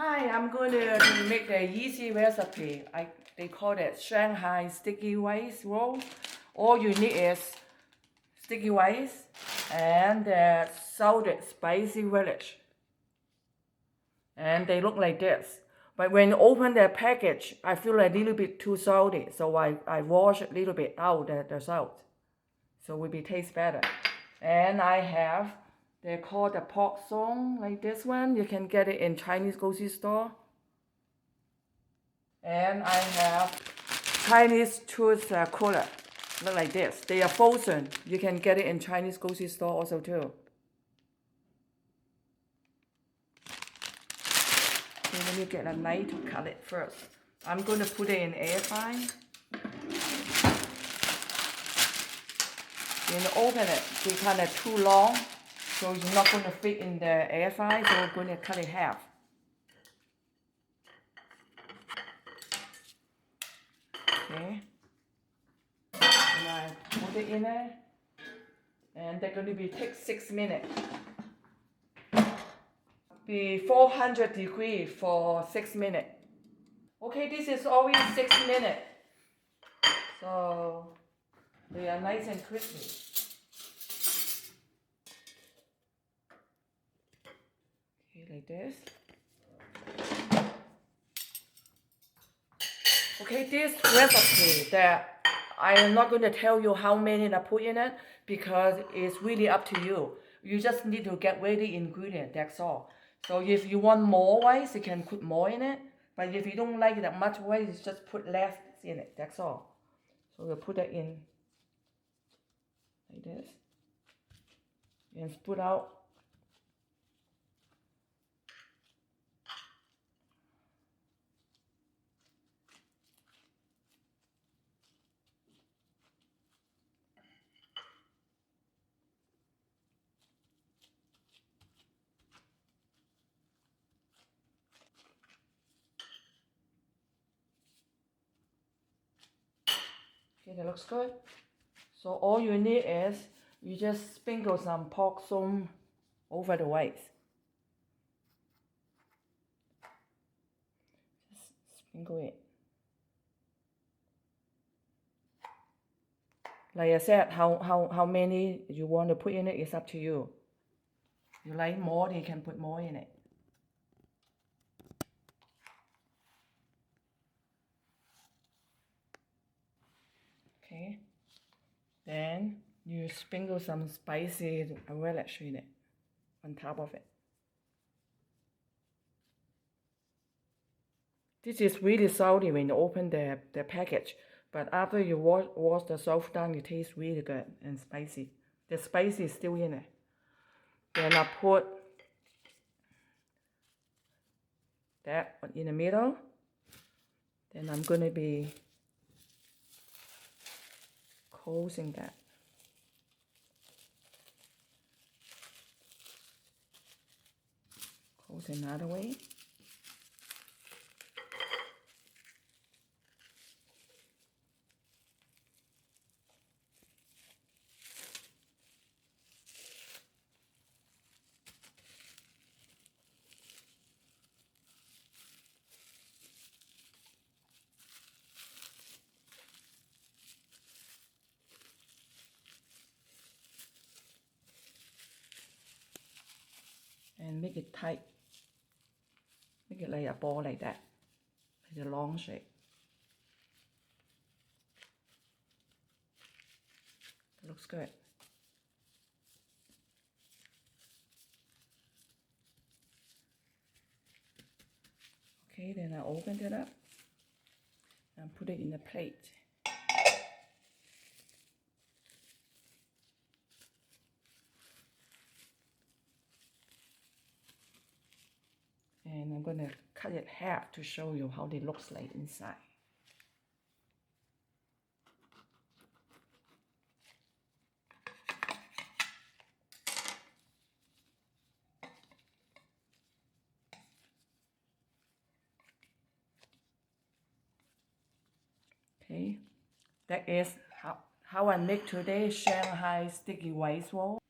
Hi, I'm going to make the easy recipe. They call it Shanghai sticky rice roll. All you need is sticky rice and salted spicy relish. And they look like this. But when you open the package, I feel a little bit too salty, so I wash a little bit out the salt. So it will be taste better. And I have, they're called the pork song, like this one. You can get it in Chinese grocery store. And I have Chinese tooth cooler, look like this. They are frozen. You can get it in Chinese grocery store also too. Okay, let me get a knife to cut it first. I'm going to put it in air fry. When you open it, it's kind of too long, so it's not going to fit in the air fry, so we're going to cut it half. Okay. And I put it in there, and they're going to take 6 minutes. Be 400 degrees for 6 minutes. Okay, this is already 6 minutes. So they are nice and crispy. Okay, like this. Okay, this recipe that I am not going to tell you how many I put in it because it's really up to you. You just need to get ready ingredient, that's all. So if you want more rice, you can put more in it. But if you don't like that much rice, just put less in it, that's all. So we'll put it in like this and spread out. Okay, that looks good. So all you need is you just sprinkle some pork song over the rice. Just sprinkle it. Like I said, how many you want to put in it is up to you. You like more, you can put more in it. Okay. Then you sprinkle some spicy relish in it on top of it. This is really salty when you open the package, but after you wash the salt down, it tastes really good and spicy. The spicy is still in it. Then I put that in the middle. Then I'm going to be closing that. Close another way. And make it tight. Make it like a ball like that. Like a long shape. It looks good. Okay, then I opened it up and put it in a plate. And I'm going to cut it half to show you how it looks like inside. Okay, that is how I make today's Shanghai sticky rice roll.